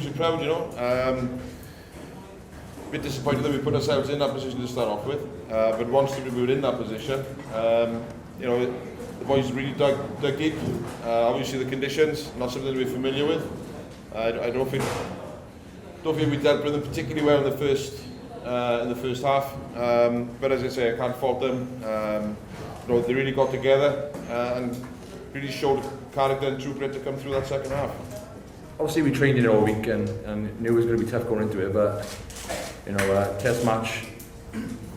huge crowd, you know. A bit disappointed that we put ourselves in that position to start off with, but once we were in that position, you know, the boys really dug deep. Obviously the conditions, not something we're familiar with. I don't think we dealt with them particularly well in the first half. But as I say, I can't fault them. You know, they really got together and really showed character and true grit to come through that second half. Obviously we trained in it all week and knew it was going to be tough going into it, but you know, test match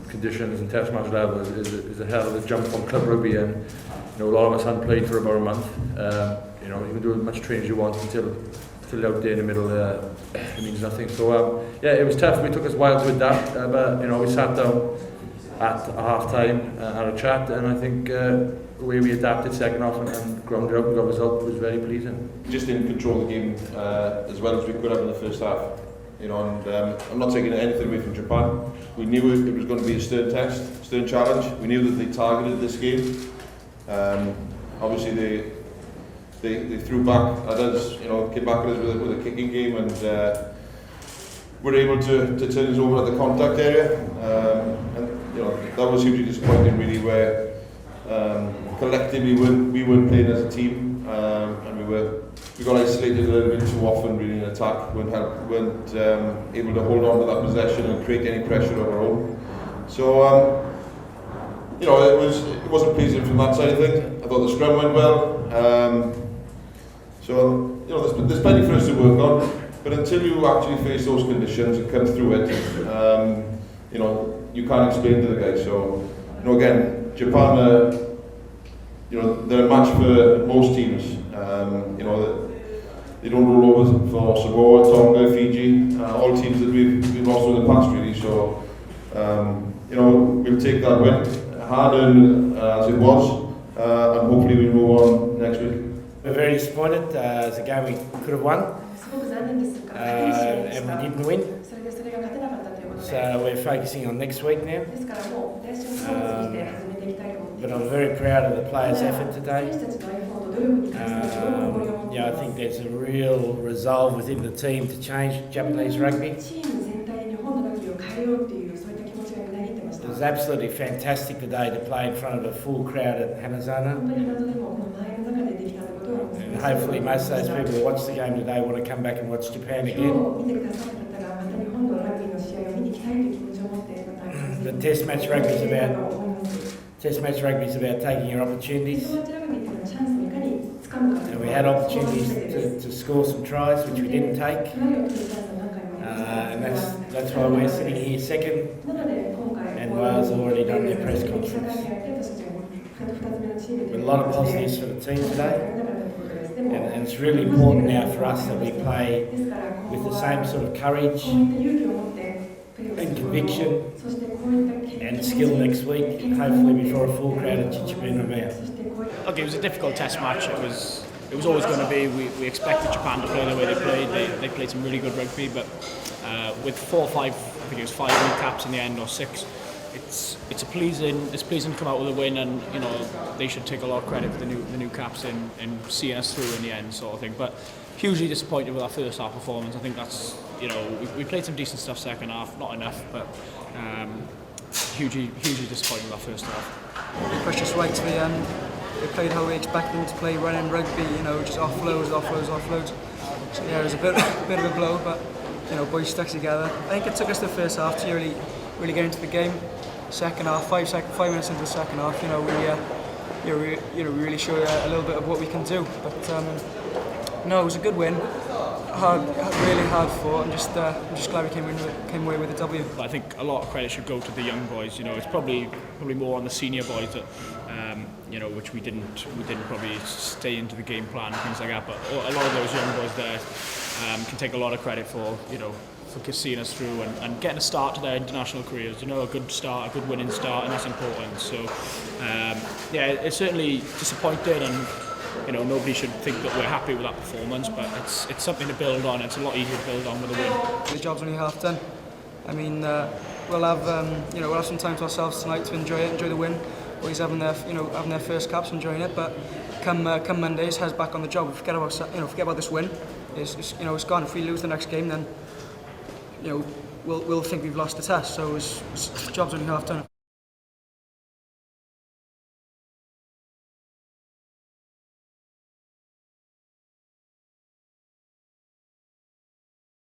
conditions and test match level is a hell of a jump from club rugby, and you know, a lot of us hadn't played for about a month. You know, you can do as much training as you want until out there in the middle, it means nothing. So yeah, it was tough. It took us a while to adapt, but you know, we sat down at a half time, had a chat, and I think the way we adapted second half and grounded up and got a result was very pleasing. Just didn't control the game as well as we could have in the first half. You know, and I'm not taking anything away from Japan. We knew it was going to be a stern test, stern challenge. We knew that they targeted this game. Obviously they threw back at us, you know, came back at us with a kicking game, and were able to turn us over at the contact area. And you know, that was hugely disappointing, really, where collectively we weren't playing as a team, and we got isolated a little bit too often, really, in attack. weren't able to hold on to that possession and create any pressure of our own. So you know, it wasn't pleasing from that side of things. I thought the scrum went well. So you know, there's plenty for us to work on, but until you actually face those conditions and come through it, you know, you can't explain to the guys. So you know, again, Japan, you know, they're a match for most teams. You know, they don't roll over for Samoa, Tonga, Fiji, all teams that we've lost in the past, really. So you know, we'll take that win, hard earned as it was, and hopefully we'll move on next week. We're very disappointed. It's a game we could have won, and we didn't win. So we're focusing on next week now. But I'm very proud of the players' effort today. Yeah, I think there's a real resolve within the team to change Japanese rugby. It was absolutely fantastic today to play in front of a full crowd at Hanazana. And hopefully most of those people who watch the game today want to come back and watch Japan again. The Test match rugby is about taking your opportunities. And we had opportunities to score some tries, which we didn't take. And that's why we're sitting here second. And Wales have already done their press conference. With a lot of positives for the team today. And it's really important now for us that we play with the same sort of courage and conviction and skill next week, hopefully before a full crowd at Chichibuna. Look, it was a difficult test match. It was always going to be. We expected Japan to play the way they played. They played some really good rugby, but with 4 or 5, I think it was 5 new caps in the end, or 6. It's pleasing to come out with a win, and you know, they should take a lot of credit for the new caps in seeing us through in the end, sort of thing. But hugely disappointed with our first half performance. I think that's, you know, we played some decent stuff second half, not enough, but hugely disappointed with our first half. They pushed us right to the end. They played how we expected them to play, running rugby, you know, just offloads. So yeah, it was a bit of a blow, but you know, boys stuck together. I think it took us the first half to really get into the game. Second half, 5 minutes into the second half, you know, we really showed a little bit of what we can do. But no, it was a good win. Really hard fought. I'm just glad we came away with a W. I think a lot of credit should go to the young boys. You know, it's probably more on the senior boys that you know, which we didn't probably stay into the game plan and things like that. But a lot of those young boys there can take a lot of credit for, you know, for seeing us through and getting a start to their international careers. You know, a good start, a good winning start, and that's important. So yeah, it's certainly disappointing, and you know, nobody should think that we're happy with that performance, but it's something to build on. It's a lot easier to build on with a win. The job's only half done. I mean, we'll have some time to ourselves tonight to enjoy the win. Boys having their first caps, enjoying it. But come Monday, his head's back on the job. Forget about this win. you know, it's gone. If we lose the next game, then you know we'll think we've lost the test. So it's job's only half done.